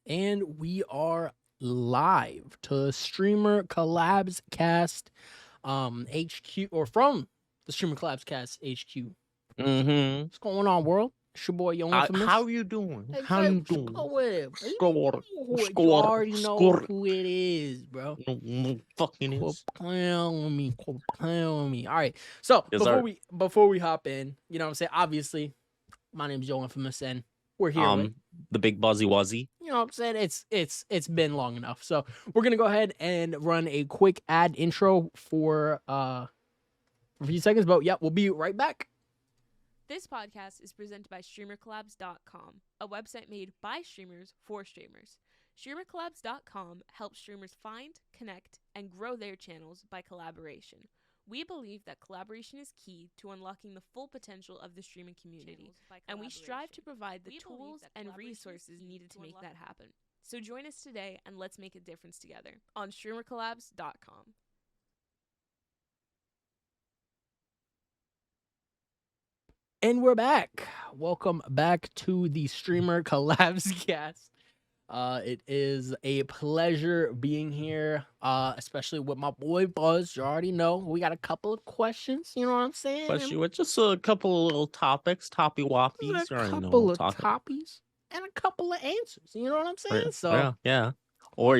And we are live to Streamer Collabs Cast HQ, or from the Streamer Collabs Cast HQ. Mm-hmm. What's going on, world? It's your boy Yo Infamous. How you doing? Hey, How Fred, you what's doing? going? Score. You Score. already know Score. who it is, bro. No fucking Quit is. playing with me. Quit playing with me. All right. So Yes, sir. before we hop in, you know what I'm saying? Obviously, my name's Yo Infamous, and we're here with The big buzzy wuzzy. you know what I'm saying? It's been long enough. So we're gonna go ahead and run a quick ad intro for a few seconds. But yeah, we'll be right back. This podcast is presented by StreamerCollabs.com, a website made by streamers for streamers. StreamerCollabs.com helps streamers find, connect, and grow their channels by collaboration. We believe that collaboration is key to unlocking the full potential of the streaming community, and we strive to provide the tools and resources needed to make that happen. So join us today and let's make a difference together on StreamerCollabs.com. And we're back. Welcome back to the Streamer Collabs Cast. It is a pleasure being here, especially with my boy Buzz. You already know we got a couple of questions. You know what I'm saying? Especially with just a couple of little topics, toppy woppies. A couple of topies and a couple of answers. You know what I'm saying? So yeah. Or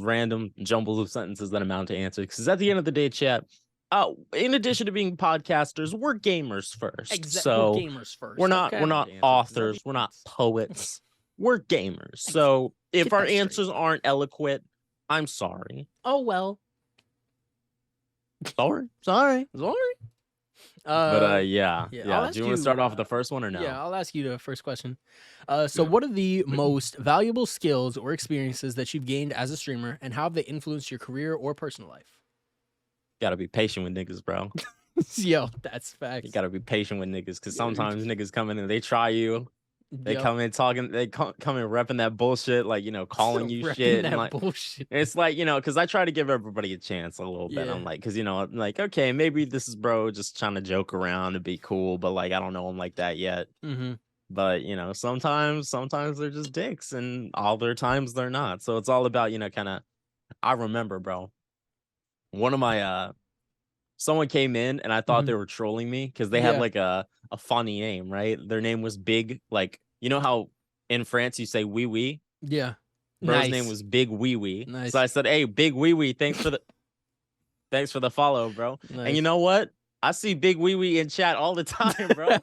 random jumbles of sentences that amount to answers. Because at the end of the day, chat. In addition to being podcasters, we're gamers first. So we're gamers first. We're not authors. We're not poets. We're gamers. So if our answers aren't eloquent, I'm sorry. Oh well. Sorry. But yeah. Do you want to start off with the first one or no? Yeah, I'll ask you the first question. So what are the most valuable skills or experiences that you've gained as a streamer, and how have they influenced your career or personal life? Gotta be patient with niggas, bro. Yo, that's facts. You gotta be patient with niggas, because sometimes niggas come in and they try you. They come in talking, they come in repping that bullshit, like, calling you shit. And like, bullshit. It's like, because I try to give everybody a chance a little bit. I'm like, because, I'm like, okay, maybe this is bro just trying to joke around and be cool, but like, I don't know him like that yet. Mm-hmm. But, sometimes they're just dicks, and all their times they're not. So it's all about, kind of, I remember, bro. One of my someone came in and I thought they were trolling me because they had like a funny name, right? Their name was Big, like, how in France you say wee wee? Yeah. Bro's name was Big Wee Wee. Nice. So I said, hey, Big Wee Wee, thanks for the follow, bro. Nice. And you know what? I see Big Wee Wee in chat all the time, bro.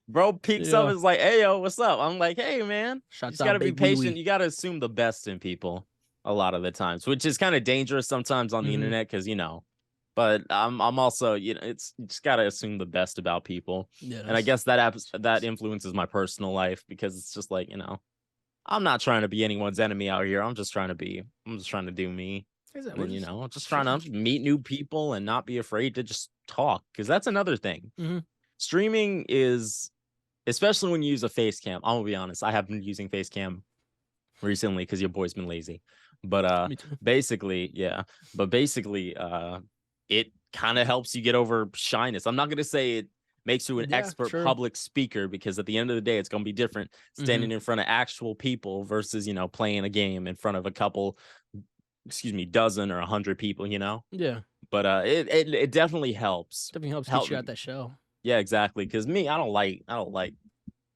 Bro peeks up and is like, hey yo, what's up? I'm like, hey man, you just gotta be patient. You gotta assume the best in people a lot of the times, which is kind of dangerous sometimes on the internet, because but I'm also, it's, you just gotta assume the best about people. Yeah, and I guess that influences my personal life, because it's just like, I'm not trying to be anyone's enemy out here. I'm just trying to do me. Exactly. And just trying to meet new people and not be afraid to just talk, because that's another thing. Streaming is, especially when you use a face cam. I'm gonna be honest, I have been using face cam recently because your boy's been lazy. But basically, it kind of helps you get over shyness. I'm not gonna say it makes you an expert public speaker, because at the end of the day, it's gonna be different standing in front of actual people versus playing a game in front of a couple, dozen or 100 people. Yeah. But it definitely helps. Definitely helps get you out that shell. Yeah, exactly. Because me, I don't like.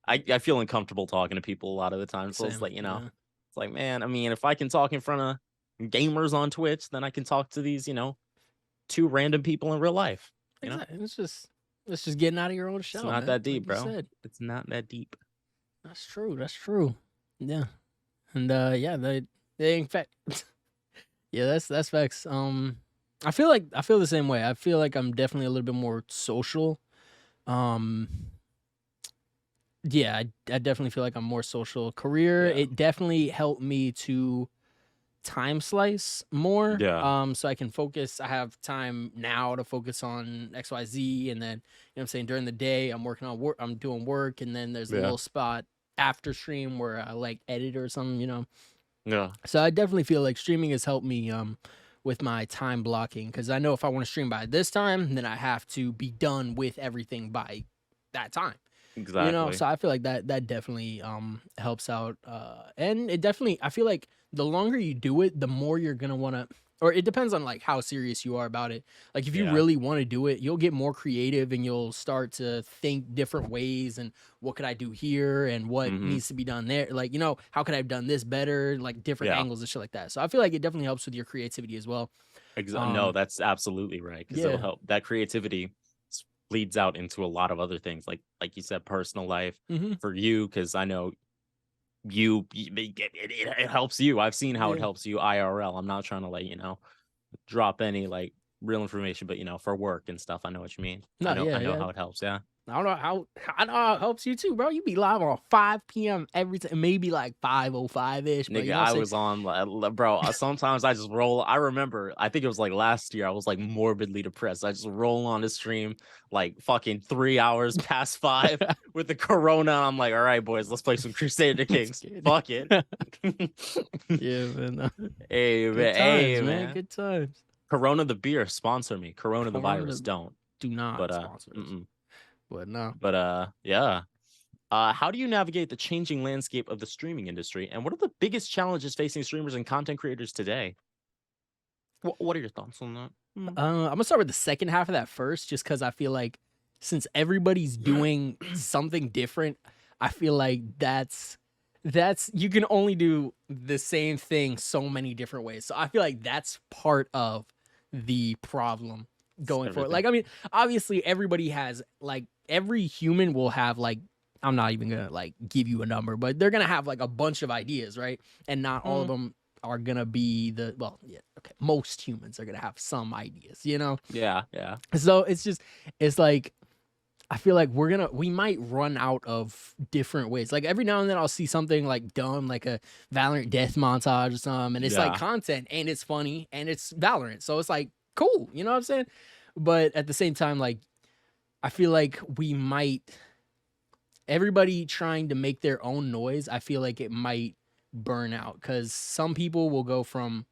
I feel uncomfortable talking to people a lot of the time. So it's like, it's like, man, I mean, if I can talk in front of gamers on Twitch, then I can talk to these, two random people in real life. Exactly. It's just getting out of your own shell. It's not that deep, bro. It's not that deep. That's true. Yeah. And they in fact, yeah, that's facts. I feel the same way. I feel like I'm definitely a little bit more social. Yeah, I definitely feel like I'm more social. Career, it definitely helped me to time slice more. Yeah. So I can focus. I have time now to focus on XYZ, and then what I'm saying, during the day I'm working on work. I'm doing work, and then there's a little spot after stream where I like edit or something. Yeah. So I definitely feel like streaming has helped me with my time blocking, because I know if I want to stream by this time, then I have to be done with everything by that time. Exactly. So I feel like that definitely helps out. And it definitely, I feel like the longer you do it, the more you're gonna want to, or it depends on like how serious you are about it. Like if you Yeah. really want to do it, you'll get more creative and you'll start to think different ways and what could I do here and what Mhm. needs to be done there. Like, how could I have done this better? Like different Yeah. angles and shit like that. So I feel like it definitely helps with your creativity as well. No, that's absolutely right, because it'll Yeah. help. That creativity leads out into a lot of other things, like you said, personal life Mm-hmm. for you, because I know it helps you. I've seen how it Yeah. helps you IRL. I'm not trying to like drop any like real information, but for work and stuff, I know what you mean. No, I know yeah. how it helps. Yeah. I know how it helps you too, bro. You be live on 5 p.m. every time, maybe like 5:05 ish. But Nigga, you know what I I'm was on, bro. Sometimes I just roll. I remember, I think it was like last year. I was like morbidly depressed. I just roll on the stream like fucking 3 hours past 5 saying? with the Corona. I'm like, all right, boys, let's play some Crusader Kings. Fuck it. Yeah, man. Hey, Good man. times, Hey, man. man. Good times. Corona the beer sponsor me. Corona the Corona virus don't. Do not But sponsor us. But no. yeah. How do you navigate the changing landscape of the streaming industry, and what are the biggest challenges facing streamers and content creators today? What are your thoughts on that? I'm gonna start with the second half of that first, just because I feel like since everybody's doing something different, I feel like that's you can only do the same thing so many different ways. So I feel like that's part of the problem going forward. Like, I mean, obviously everybody has like every human will have like, I'm not even gonna like give you a number, but they're gonna have like a bunch of ideas, right? And not all of them are gonna be okay. Most humans are gonna have some ideas, Yeah. So it's like I feel like we might run out of different ways. Like every now and then I'll see something like dumb, like a Valorant death montage or something, and it's like content and it's funny and it's Valorant. So it's like cool, you know what I'm saying? But at the same time, like I feel like everybody trying to make their own noise, I feel like it might burn out because some people will go from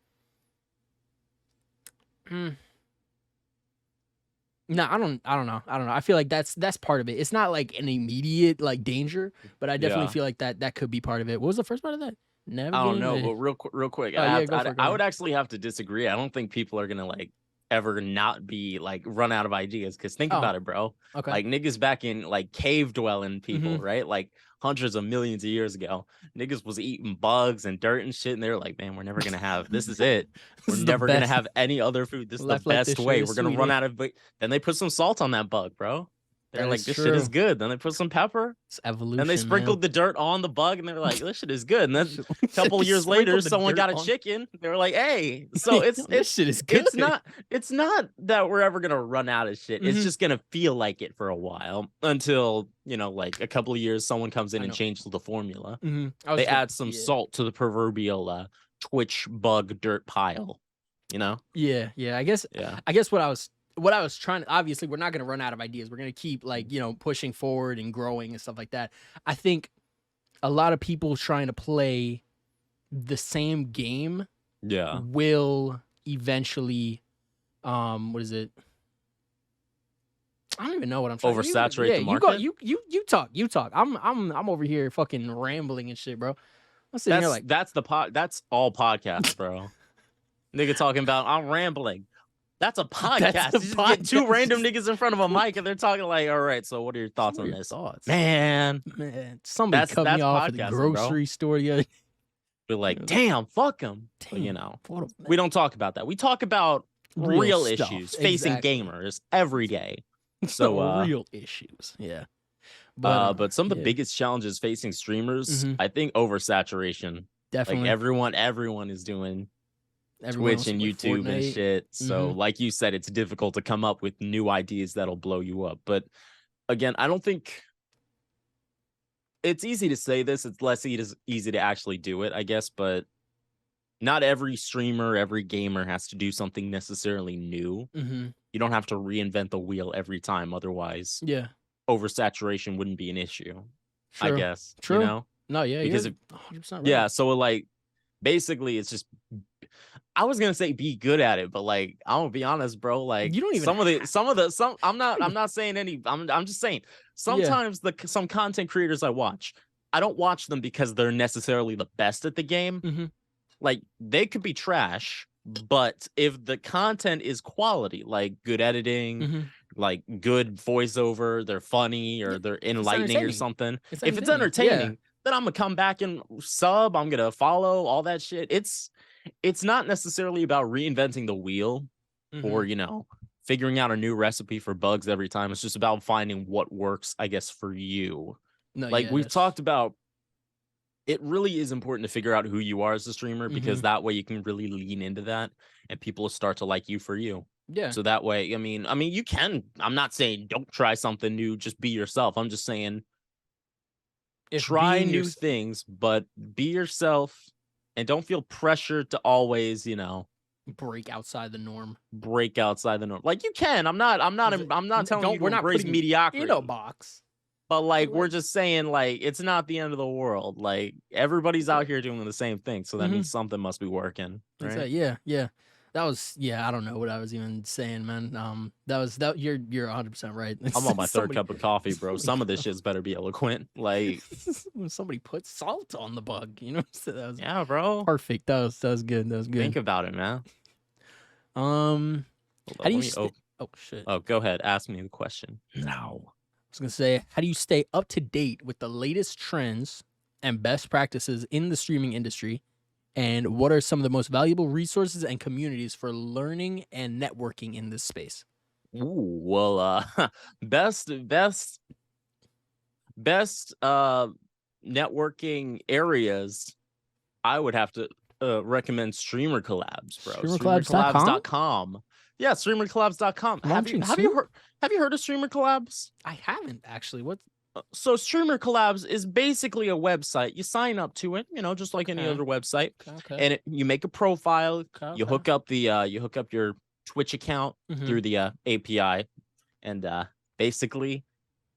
no, I don't know. I feel like that's part of it. It's not like an immediate like danger, but I definitely feel like that could be part of it. What was the first part of that? I don't know, but real quick, I would actually have to disagree. I don't think people are gonna like ever not be like run out of ideas, because think about it, bro. Okay. Like niggas back in like cave dwelling people, right? Like hundreds of millions of years ago, niggas was eating bugs and dirt and shit, and they're like, man, we're never gonna have this is it. We're never gonna have any other food. This is the best way. We're gonna run out of, but then they put some salt on that bug, bro. They're like, this shit is good. Then they put some pepper. It's evolution. And they sprinkled the dirt on the bug, and they're like, this shit is good. And then a couple years later, someone got a chicken. They were like, hey, so this shit is good. It's not that we're ever gonna run out of shit. It's just gonna feel like it for a while until, like a couple of years, someone comes in and changes the formula. They add some salt to the proverbial Twitch bug dirt pile, Yeah. I guess what I was trying to, obviously we're not going to run out of ideas. We're going to keep like, pushing forward and growing and stuff like that. I think a lot of people trying to play the same game will eventually, what is it? I don't even know what I'm trying to oversaturate the market. You talk. I'm over here fucking rambling and shit, bro. I'm sitting here like that's all podcasts, bro. Nigga talking about I'm rambling. That's a podcast. That's a you just podcast. get two random niggas in front of a mic and they're talking like, all right, so what are your thoughts on this? Man, somebody cut me off at the grocery store the other. We're like, damn, fuck them. We don't talk about that. We talk about real issues facing gamers every day. So real issues, yeah. But some of the biggest challenges facing streamers, I think oversaturation. Definitely, like everyone is doing Twitch and YouTube and shit. So like you said, it's difficult to come up with new ideas that'll blow you up. But again, I don't think it's easy to say this. It's less easy to actually do it, I guess. But not every streamer, every gamer has to do something necessarily new. You don't have to reinvent the wheel every time. Otherwise, oversaturation wouldn't be an issue. I guess. True. No, yeah, because 100% right. Yeah, so like basically it's just I was gonna say be good at it, but like I'm gonna be honest, bro. Like You don't even some I'm not saying any. I'm just saying Yeah. sometimes some content creators I watch, I don't watch them because they're necessarily the best at the game. Mhm. Like they could be trash, but if the content is quality, like good editing, Mhm. like good voiceover, they're funny or Yeah, they're it's enlightening or entertaining. something. It's If it's entertaining. Yeah. entertaining, then I'm gonna come back and sub. I'm gonna follow all that shit. It's not necessarily about reinventing the wheel or, Mhm. you know, figuring out a new recipe for bugs every time. It's just about finding what works, I guess, for you. No, Like yeah, we've that's talked about, it really is important to figure out who you are as a streamer because Mhm. that way you can really lean into that and people will start to like you for you. Yeah. So that way, I mean, you can. I'm not saying don't try something new, just be yourself. I'm just saying If try being new your things, but be yourself and don't feel pressured to always, you know, break outside the norm. break outside the norm. Like you can. I'm not telling you to We're not embrace putting you in a mediocrity. box. But like But we're like just saying, like it's not the end of the world. Like everybody's out here doing the same thing, so that Mhm. means something must be working, right? Exactly. Yeah, yeah. That was I don't know what I was even saying, man. That you're 100% right. I'm on my third Somebody cup of coffee, bro. Some of this shit's better be eloquent. Like, somebody put salt on the bug, you know? So that was yeah, bro. perfect. That was good. That was good. Think about it, man. Hold Hold how up, do you let me stay? Oh shit. Oh, go ahead. Ask me the question. No. I was gonna say, how do you stay up to date with the latest trends and best practices in the streaming industry? And what are some of the most valuable resources and communities for learning and networking in this space? Ooh, well, best networking areas, I would have to recommend Streamer Collabs, bro. StreamerCollabs.com? StreamerCollabs.com. Yeah, StreamerCollabs.com. Launching soon? Have you heard of Streamer Collabs? I haven't actually. What? So Streamer Collabs is basically a website. You sign up to it, you know, just like any Okay. other website, Okay. and you make a profile. Okay. You hook up your Twitch account Mhm. through the API, and basically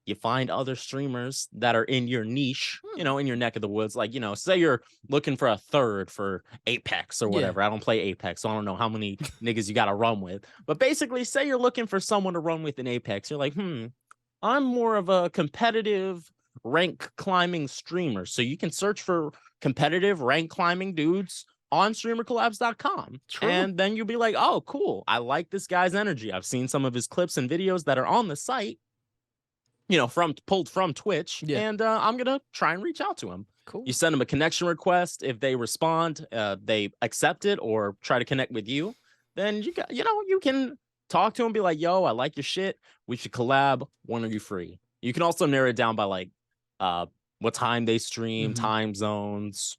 you find other streamers that are in your niche, you know, in your neck of the woods. Like, you know, say you're looking for a third for Apex or Yeah. whatever. I don't play Apex, so I don't know how many niggas you got to run with. But basically, say you're looking for someone to run with in Apex. You're like, I'm more of a competitive rank climbing streamer. So you can search for competitive rank climbing dudes on streamercollabs.com. True. And then you'll be like, oh, cool. I like this guy's energy. I've seen some of his clips and videos that are on the site, you know, pulled from Twitch. Yeah. And I'm going to try and reach out to him. Cool. You send them a connection request. If they respond, they accept it or try to connect with you, then you can talk to him, be like, yo, I like your shit. We should collab. When are you free? You can also narrow it down by like what time they stream, time zones,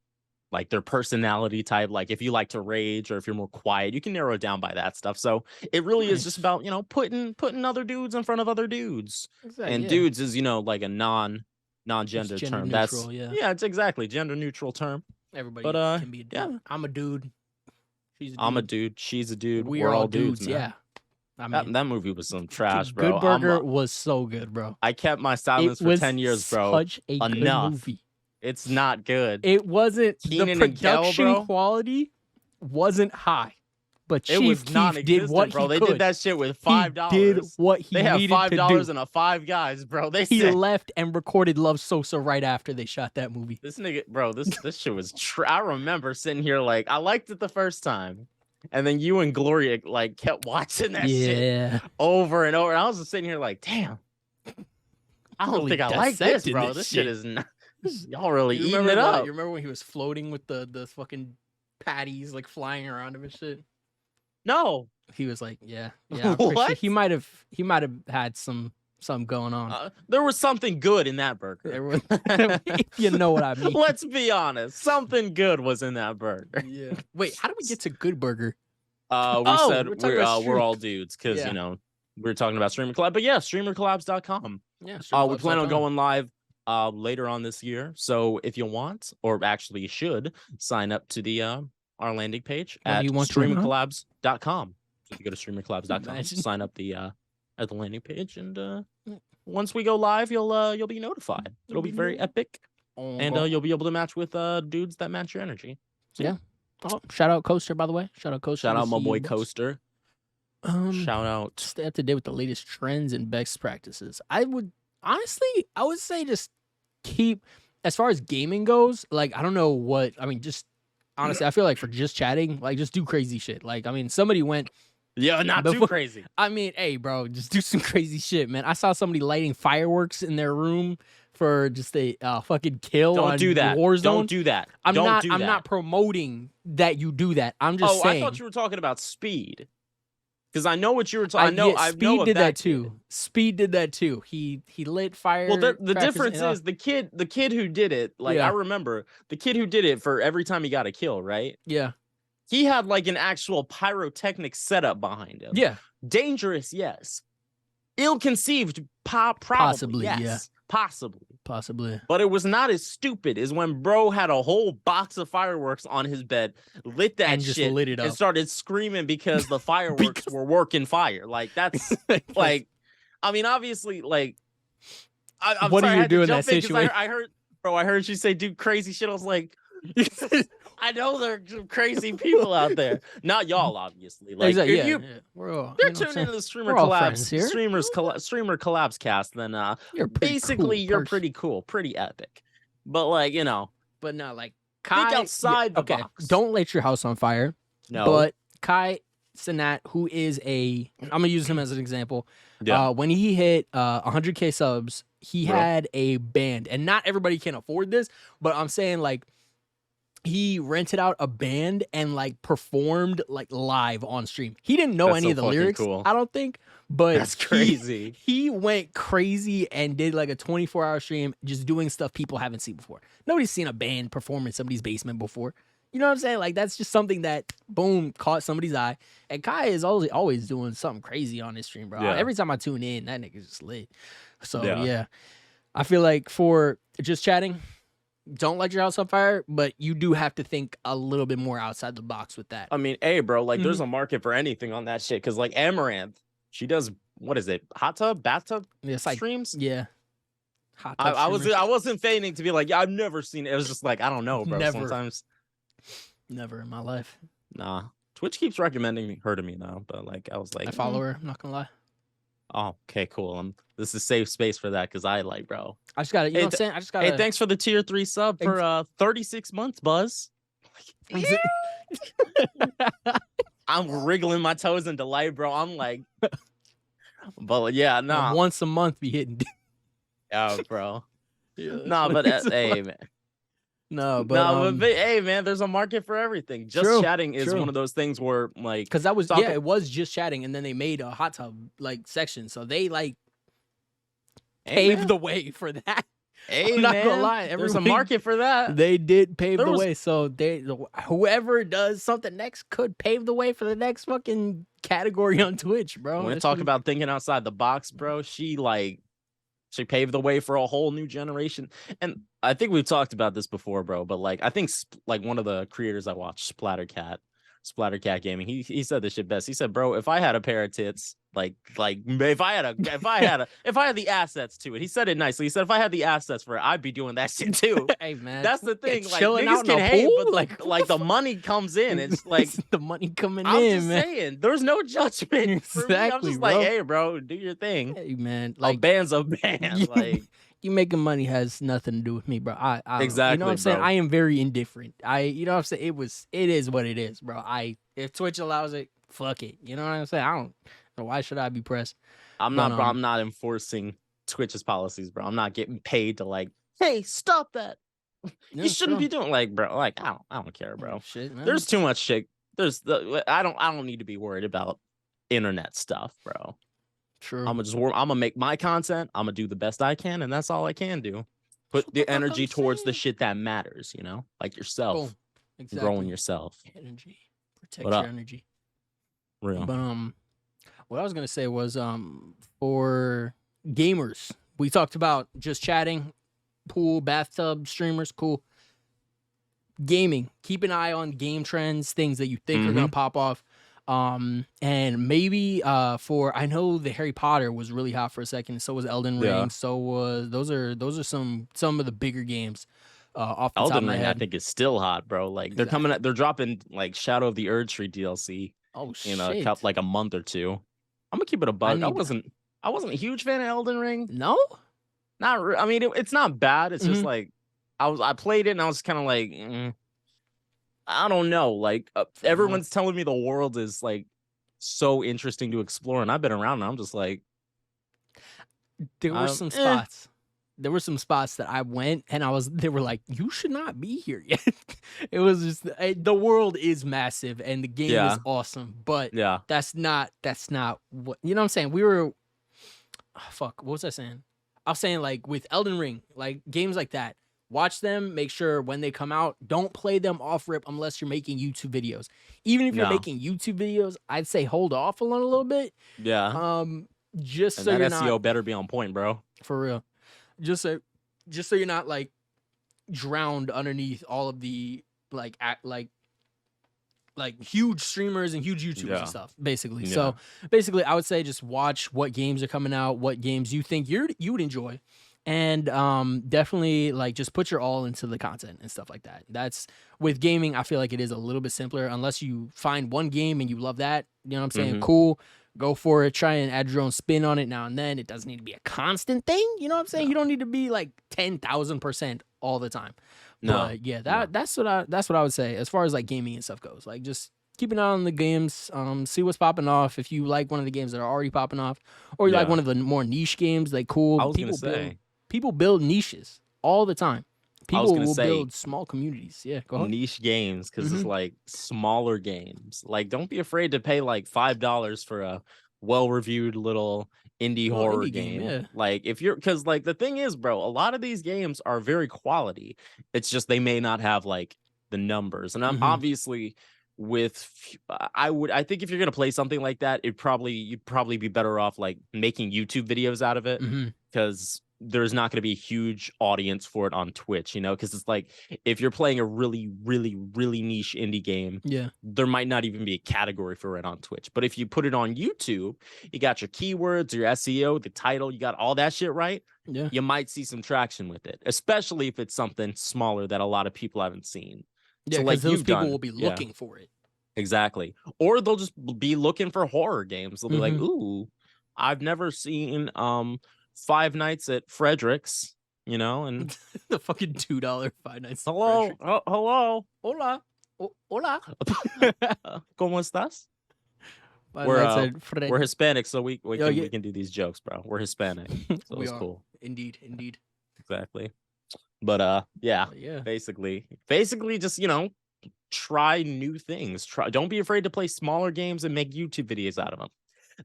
like their personality type. Like if you like to rage or if you're more quiet, you can narrow it down by that stuff. So it really is just about, you know, putting other dudes in front of other dudes. Exactly, And yeah. dudes is, you know, like a non-gender It's gender term. neutral, Yeah, it's exactly gender neutral term. Everybody But can be a dude. yeah. I'm a dude. She's a dude. I'm a dude. She's a dude. We're all dudes, man. yeah. I mean, That movie was some trash, bro. Good Burger was so good, bro. I kept my silence for 10 years, bro. Such a good movie. It's not good. It wasn't Keenan the and Kel, production bro. quality wasn't high, but It Chief was Keef non-existent, did what bro. he They could. did that shit with $5. He did what he They have needed to do. $5 and a Five Guys, bro. He left and recorded Love Sosa right after they shot that movie. This nigga, bro, this shit was I remember sitting here like I liked it the first time. And then you and Gloria like kept watching that shit over and over. And I was just sitting here like, damn. I don't Really think I like this, dissecting bro. This shit is not y'all really eating it up. You remember when he was floating with the fucking patties like flying around him and shit? No. He was like, yeah. I'm pretty sure he might have had some going on. There was something good in that burger. If you know what I mean. Let's be honest. Something good was in that burger. Yeah. Wait, how did we get to Good Burger? We said we're all dudes because Yeah. you know we were talking about Streamer Collab, but yeah, StreamerCollabs.com. Yeah. We plan on going live later on this year. So if you want, or actually you should, sign up to the our landing page at StreamerCollabs.com. So you go to StreamerCollabs.com, sign up at the landing page, and once we go live, you'll be notified. It'll be very epic, and you'll be able to match with dudes that match your energy. So, yeah. Oh, shout out Coaster, by the way. Shout out Coaster. Shout to out my see boy you, boss. Coaster. Shout out. Stay up to date with the latest trends and best practices. I would say just keep, as far as gaming goes, like, I don't know what, I mean, just honestly, I feel like for just chatting, like, just do crazy shit. Like, I mean, somebody went, Yeah, not too Before- crazy. I mean, hey, bro, just do some crazy shit, man. I saw somebody lighting fireworks in their room for just a fucking kill Don't on do that. Warzone. Don't do that. I'm Don't not. do I'm that. not promoting that you do that. I'm just saying. I thought you were talking about Speed. Because I know what you were talking. Speed did that too. Speed did that too. He lit fire. Well, the difference is the kid who did it. Like, Yeah. I remember the kid who did it for every time he got a kill. Right? Yeah. He had like an actual pyrotechnic setup behind him. Yeah. Dangerous, yes. Ill-conceived, probably, Possibly, yes. yeah. Possibly. But it was not as stupid as when bro had a whole box of fireworks on his bed, lit that And shit, just lit it and up. started screaming because the fireworks were working fire. Like, that's like, I mean, obviously, like, I'm What do sorry, I you had do to in that jump in 'cause situation? I heard you say do crazy shit. I was like, I know there are some crazy people out there. Not y'all, obviously. Like, Exactly, if yeah, you yeah. We're all, you're you know what I'm tuning saying? into the Streamer We're all friends here. Collabs, Streamer Collabs cast, then You're a pretty basically cool you're person. pretty cool, pretty epic. But like, you know, But no, like think Kai. outside the okay, box. don't light your house on fire. No. But Kai Sinat, who is I'm gonna use him as an example. Yeah. When he hit 100K subs, he Bro. had a band, and not everybody can afford this, but I'm saying like he rented out a band and like performed like live on stream. He didn't know That's any so of the fucking lyrics, cool. I don't think, but That's crazy. He went crazy and did like a 24-hour stream just doing stuff people haven't seen before. Nobody's seen a band perform in somebody's basement before. You know what I'm saying? Like, that's just something that, boom, caught somebody's eye. And Kai is always doing something crazy on his stream, bro. Yeah. Every time I tune in, that nigga's just lit. So, Yeah. yeah. I feel like for just chatting, don't light your house on fire, but you do have to think a little bit more outside the box with that. I mean, hey, bro, like, Mm-hmm. there's a market for anything on that shit. Because like Amaranth, she does, what is it, hot tub, bathtub It's like, streams? yeah. Hot tub I streamers. wasn't feigning to be like, yeah, I've never seen it. It was just like, I don't know, bro. Never. Sometimes, Never in my life. nah. Twitch keeps recommending her to me now, but like, I was like, I follow her, I'm not gonna lie. Oh, okay, cool. This is safe space for that because I like, bro. I just gotta, you know Hey, what I'm saying? I just gotta. Hey, thanks for the tier 3 sub for 36 months, Buzz. I'm wriggling my toes in delight, bro. I'm like, but yeah, nah, Once a month be hitting. yeah, bro. Yeah, Nah, but hey, man. No, but No, but hey, man, there's a market for everything. Just True, chatting is true. one of those things where, like, because that was Talk- it was just chatting, and then they made a hot tub like section, so they like hey, paved man. the way for that. Hey, I'm not gonna man, lie, there's a every week market for that. They did pave There the was- way, so whoever does something next could pave the way for the next fucking category on Twitch, bro. When we That's talk what- about thinking outside the box, bro, she paved the way for a whole new generation. And I think we've talked about this before, bro, but like, I think like one of the creators I watched, Splattercat Gaming, he said this shit best. He said, bro, if I had a pair of tits, if I had the assets to it, he said it nicely. He said, if I had the assets for it, I'd be doing that shit too. Hey man, That's the thing. Like, chilling niggas out in can a hate, pool? but Like, like the money comes in. It's like, the money coming I'm in, just man. saying, there's no judgment. For me. I'm Exactly, just bro. like, hey, bro, do your thing. Hey man, Like, like band's a band. Like, you making money has nothing to do with me, bro. I don't know. You know Exactly, what I'm saying? bro. I am very indifferent. You know what I'm saying? It is what it is, bro. If Twitch allows it, fuck it. You know what I'm saying? I don't know, why should I be pressed? I'm But, not, bro. I'm not enforcing Twitch's policies, bro. I'm not getting paid to like, hey, stop that. You shouldn't be doing bro. Like, I don't care, bro. Shit, man. There's too much shit. I don't need to be worried about internet stuff, bro. true. I'm gonna make my content. I'm gonna do the best I can, and that's all I can do. Put the energy towards the shit that matters, you know, like yourself, Boom. Exactly. growing yourself. Energy. Protect What your up? energy. Real. But what I was gonna say was for gamers, we talked about just chatting, pool, bathtub, streamers, cool. Gaming, keep an eye on game trends, things that you think are gonna pop off. And maybe for I know the Harry Potter was really hot for a second, so was Elden Ring, Yeah. so was those are some of the bigger games. off the top of Elden my Ring, I head. think, is still hot, bro. Like they're coming, they're dropping like Shadow of the Erd Tree DLC Oh in a shit! like a month or two. I'm gonna keep it a bug. need- I wasn't a huge fan of Elden Ring. No. I mean, it's not bad. It's just Mhm. like I played it and I was kind of like, I don't know. Like everyone's telling me the world is like so interesting to explore, and I've been around, and I'm just like, There were some spots. There were some spots that I went and they were like, you should not be here yet. It was just, the world is massive and the game is awesome, but yeah, that's not what, you know what I'm saying? We were, fuck, what was I saying? I was saying like with Elden Ring, like games like that, watch them, make sure when they come out, don't play them off rip unless you're making YouTube videos. Even if you're making YouTube videos, I'd say hold off a little bit. yeah. Just And so that you're SEO not, better be on point, bro. for real. Just so you're not like drowned underneath all of the like huge streamers and huge YouTubers and stuff, basically. Yeah. So basically, I would say just watch what games are coming out, what games you think you would enjoy, and definitely like just put your all into the content and stuff like that. That's with gaming. I feel like it is a little bit simpler unless you find one game and you love that. You know what I'm saying? Mhm. Cool. Go for it. Try and add your own spin on it now and then. It doesn't need to be a constant thing. You know what I'm saying? You don't need to be like 10,000% all the time. No. But yeah, that's what I would say as far as like gaming and stuff goes. Like just keep an eye on the games. See what's popping off. If you like one of the games that are already popping off, or you like one of the more niche games, like cool. I was gonna say, People build niches all the time. I was People gonna will say, build small communities. Yeah, go ahead. niche games, because it's like smaller games. Like, don't be afraid to pay like $5 for a well-reviewed little indie horror game. Yeah. Like, if you're, because like the thing is, bro, a lot of these games are very quality. It's just they may not have like the numbers, and I'm obviously I think if you're gonna play something like that, you'd probably be better off like making YouTube videos out of it, because there's not going to be a huge audience for it on Twitch, you know, because it's like if you're playing a really, really, really niche indie game, there might not even be a category for it on Twitch. But if you put it on YouTube, you got your keywords, your SEO, the title, you got all that shit right. Yeah, you might see some traction with it, especially if it's something smaller that a lot of people haven't seen. Yeah, so like those people will be looking for it. Exactly. Or they'll just be looking for horror games. They'll be like, ooh, I've never seen Five Nights at Frederick's, you know, and the fucking $2 Five Nights. Hello. Hola. Hola. ¿Cómo estás? We're Hispanic, so we can do these jokes, bro. We're Hispanic. So it's cool. Indeed. Exactly. But yeah. Basically just, you know, try new things. Don't be afraid to play smaller games and make YouTube videos out of them.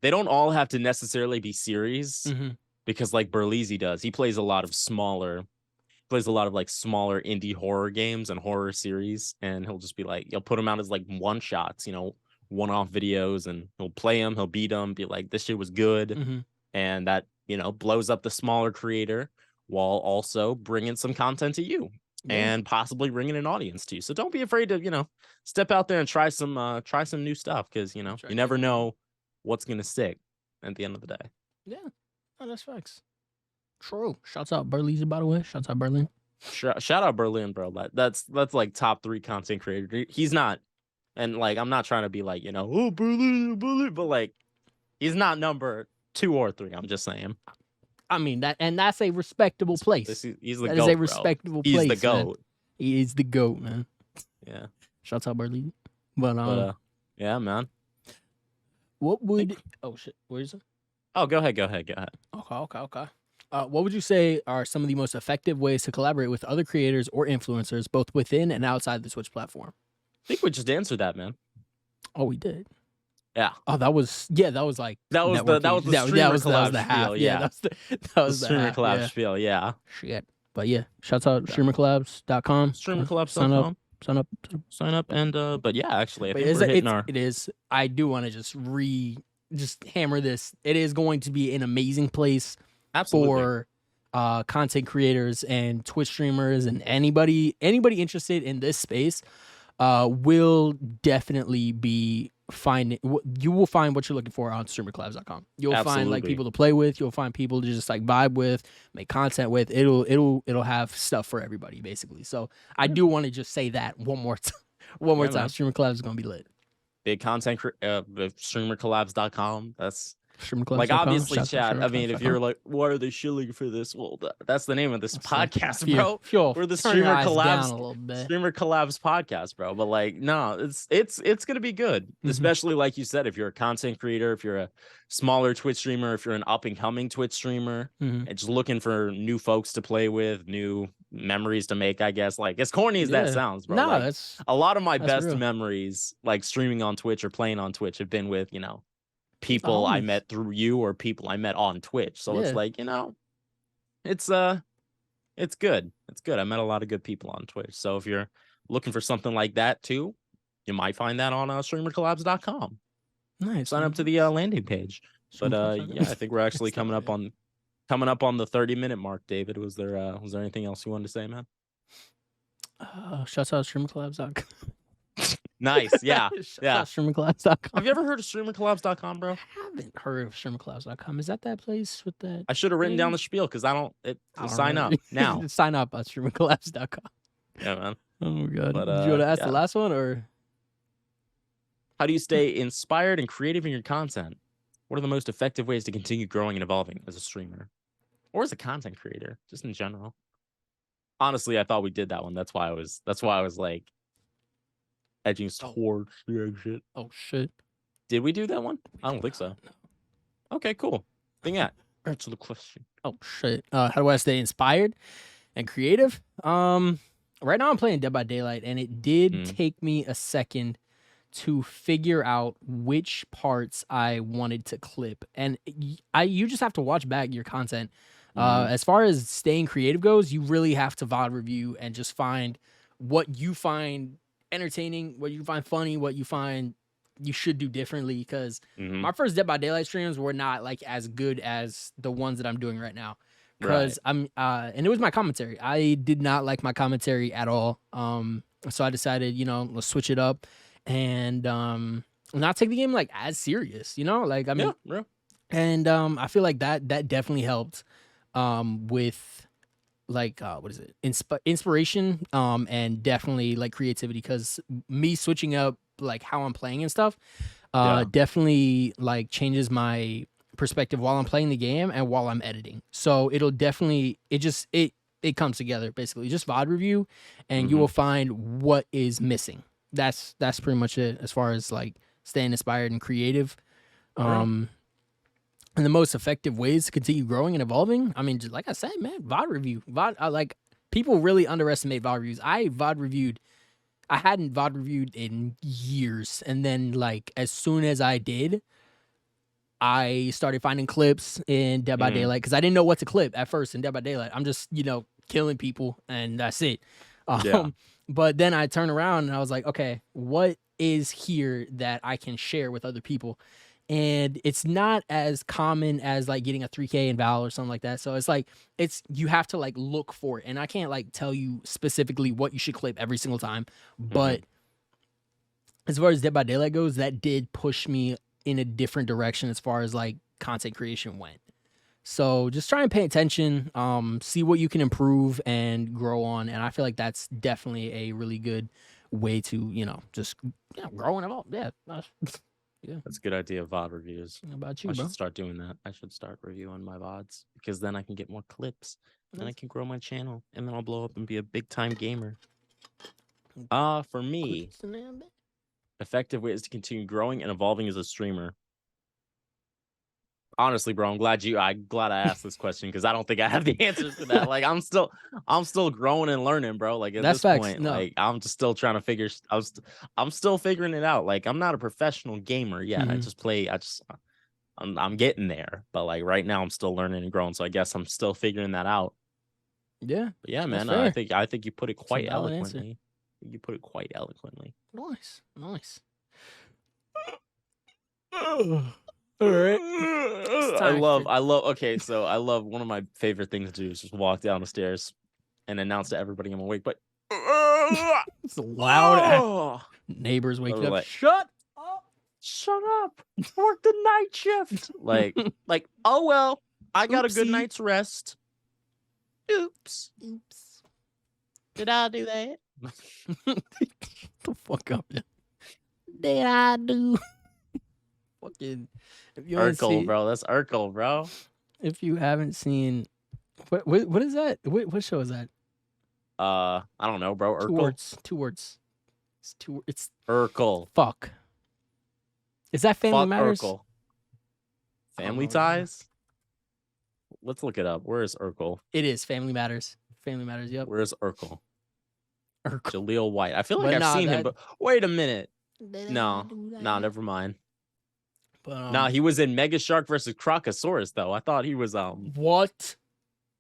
They don't all have to necessarily be series, because like Berleezy does, he plays a lot of like smaller indie horror games and horror series, and he'll just be like, he'll put them out as like one shots, you know, one-off videos, and he'll play them, he'll beat them, be like, this shit was good, and that, you know, blows up the smaller creator while also bringing some content to you. And possibly bringing an audience to you. So don't be afraid to, you know, step out there and try some new stuff, because, you know, you never know what's gonna stick at the end of the day. Yeah, that's facts. True. Shouts out Berleezy, by the way. Shouts out Berlin. Shout out Berlin, bro. That's like top 3 content creator. He's not, and like I'm not trying to be like, you know, oh Berlin, but like he's not number 2 or 3. I'm just saying. I mean that's a respectable place. He's the GOAT. That is a respectable place. He's the GOAT. Man. He is the GOAT, man. Yeah. Shouts out Berlin. But yeah, man. What would oh shit? Where is it? Oh, go ahead. Okay. What would you say are some of the most effective ways to collaborate with other creators or influencers, both within and outside the Twitch platform? I think we just answered that, man. Oh, we did. Yeah. Oh, that was the StreamerCollabs half. Spiel, Yeah, that was the StreamerCollabs Spiel. Yeah. Shit. But yeah, shouts out StreamerCollabs.com. StreamerCollabs.com. Sign up, and but yeah, actually, I think we're hitting our. It is. I do want to just hammer this. It is going to be an amazing place for content creators and Twitch streamers and anybody interested in this space. Will definitely be find it. You will find what you're looking for on StreamerCollabs.com. You'll find like Absolutely. people to play with. You'll find people to just like vibe with, make content with. It'll have stuff for everybody basically. So I do want to just say that one more time. One more Yeah, time. man. StreamerCollabs is gonna be lit. Big content, StreamerCollabs.com. That's StreamerCollabs.com. like obviously, Shouts out chat. I mean, if you're StreamerCollabs.com. like, why are they shilling for this? Well, that's the name of this That's like, podcast, if you- bro. if you'll We're the turn your Streamer eyes down Collabs, a little bit. Streamer Collabs podcast, bro. But like, no, it's gonna be good. Mhm. Especially like you said, if you're a content creator, if you're a smaller Twitch streamer, if you're an up and coming Twitch streamer, Mhm. and just looking for new folks to play with, new memories to make. I guess like as corny as that Yeah. sounds, bro. No, like, that's a lot of my that's best real. memories, like streaming on Twitch or playing on Twitch, have been with people I homies. met through you or people I met on Twitch. So it's Yeah. like, it's good. It's good. I met a lot of good people on Twitch. So if you're looking for something like that too, you might find that on StreamerCollabs.com. nice. Sign up to the landing page. But StreamerCollabs.com. yeah, I think we're actually It's not coming up bad. on the 30-minute mark. David, was there anything else you wanted to say, man? Shouts out StreamerCollabs.com. Nice. Yeah. Shouts Yeah. out StreamerCollabs.com. Have you ever heard of StreamerCollabs.com, bro? I haven't heard of StreamerCollabs.com. Is that place with that? I should have written down the spiel because I don't sign up remember. now. Sign up at StreamerCollabs.com. Yeah, man. Oh my god. But, Did you want to ask yeah. the last one or? How do you stay inspired and creative in your content? What are the most effective ways to continue growing and evolving as a streamer or as a content creator, just in general? Honestly, I thought we did that one. That's why I was like edging towards the exit. Oh shit. Did we do that one? I don't think so. No. Okay, cool. Thing that. Answer the question. Oh shit. How do I stay inspired and creative? Right now I'm playing Dead by Daylight, and it did take me a second to figure out which parts I wanted to clip. And you just have to watch back your content. As far as staying creative goes, you really have to VOD review and just find what you find entertaining, what you find funny, what you find you should do differently. Because my first Dead by Daylight streams were not like as good as the ones that I'm doing right now. Because and it was my commentary. I did not like my commentary at all. So I decided, let's switch it up and not take the game like as serious, like I mean, yeah. And I feel like that definitely helped with like what is it, inspiration and definitely like creativity, because me switching up like how I'm playing and stuff definitely like changes my perspective while I'm playing the game and while I'm editing. So it'll definitely it comes together basically. Just VOD review and you will find what is missing. That's pretty much it as far as like staying inspired and creative. And the most effective ways to continue growing and evolving, I mean, just like I said, man, VOD review. Like people really underestimate VOD reviews. I hadn't VOD reviewed in years, and then like as soon as I did, I started finding clips in Dead by Daylight because I didn't know what to clip at first in Dead by Daylight. I'm just killing people and that's it. But then I turned around and I was like, okay, what is here that I can share with other people? And it's not as common as like getting a 3K in Val or something like that. So it's like you have to like look for it, and I can't like tell you specifically what you should clip every single time. But as far as Dead by Daylight goes, that did push me in a different direction as far as like content creation went. So just try and pay attention, see what you can improve and grow on. And I feel like that's definitely a really good way to, just grow and evolve. Yeah. Yeah. That's a good idea. VOD reviews. How about you, I bro? should start doing that. I should start reviewing my VODs because then I can get more clips and I can grow my channel and then I'll blow up and be a big time gamer. For me, effective ways to continue growing and evolving as a streamer. Honestly, bro, I'm glad I asked this question because I don't think I have the answers to that. Like I'm still growing and learning, bro. Like at That's this facts. point, No. like I'm just still trying to figure. I'm still figuring it out. Like I'm not a professional gamer yet. I just play. I'm getting there. But like right now, I'm still learning and growing. So I guess I'm still figuring that out. Yeah. But yeah, man. Fair. I think you put it quite valid answer. eloquently. You put it quite eloquently. Nice. All right. I love okay, so I love one of my favorite things to do is just walk down the stairs and announce to everybody I'm awake, but It's loud. Neighbors waking up. Like- Shut up. shut up. Work the night shift. Like, oh well, I got a good Oopsie. night's rest. Oops. Oops. Did I do that? Shut the fuck up, man. Did I do? Fucking. If you haven't Urkel, seen, bro. That's Urkel, bro. if you haven't seen, what is that? What show is that? I don't know, bro. Two Urkel. words. Two words. It's two. It's Urkel. fuck. Is that Family Fuck Matters? Urkel. I don't Family know. Ties? Let's look it up. Where is Urkel? It is Family Matters. Family Matters. Yep. Where is Urkel? Urkel. Jaleel White. I feel like But I've nah, seen him, that- but wait a minute. Did No. I do that? No, never mind. But, Nah, he was in Mega Shark versus Crocosaurus, though. I thought he was What?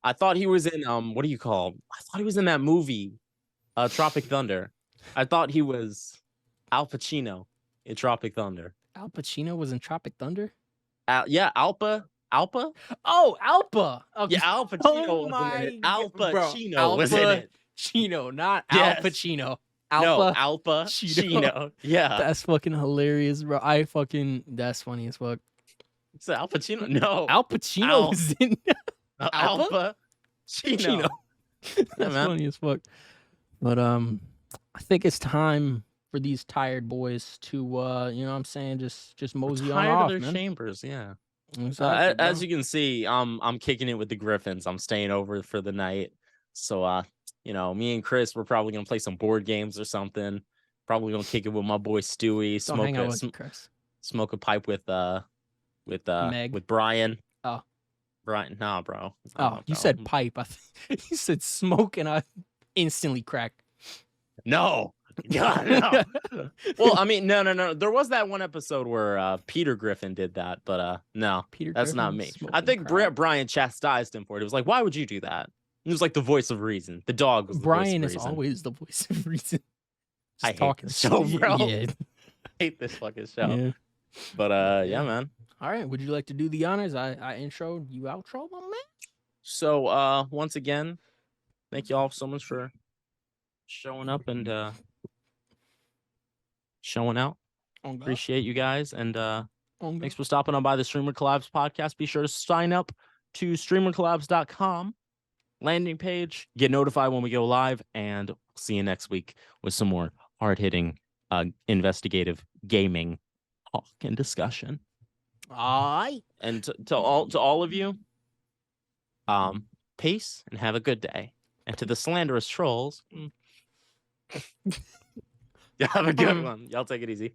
I thought he was in what do you call? I thought he was in that movie, Tropic Thunder. I thought he was Al Pacino in Tropic Thunder. Al Pacino was in Tropic Thunder? Yeah, Alpa? Oh, Alpa. Okay. Yeah, Al Pacino Oh was in it. my Al God, bro. Pacino was in Al it. Pacino, not Yes. Al Pacino. No, Alpa. Al Pacino. Pacino. Yeah. That's fucking hilarious, bro. That's funny as fuck. Is it Al Pacino? No. Al Pacino Al- was in Alpa? Alpa Pacino. That's man. funny as fuck. But I think it's time for these tired boys to you know what I'm saying, just mosey on Tired off, of their man. chambers, yeah. Exactly, As bro. you can see, I'm kicking it with the Griffins. I'm staying over for the night. So you know, me and Chris, we're probably gonna play some board games or something. Probably gonna kick it with my boy Stewie. Don't hang out with Chris. Smoke a pipe with Meg. with Brian. Oh. Brian, nah, bro. Oh, you bro. said pipe. I think you said smoke, and I instantly cracked. No. God, no. Well, I mean, no. There was that one episode where Peter Griffin did that, but no, Peter that's not Griffin me. I smoking think crack. Brian chastised him for it. It was like, why would you do that? It was like the voice of reason. The dog was the Brian voice is of reason. always the voice of reason. I Just hate talking this show, shit. bro. Yeah. I hate this fucking show. Yeah. But yeah, man. All right. Would you like to do the honors? I introed, you outro, my man. So once again, thank you all so much for showing up and showing out. On God. Appreciate you guys, and On God. thanks for stopping on by the Streamer Collabs podcast. Be sure to sign up to StreamerCollabs.com landing page, get notified when we go live, and see you next week with some more hard-hitting investigative gaming talk and discussion. All right. And to all of you, peace and have a good day. And to the slanderous trolls, have a good one. Y'all take it easy.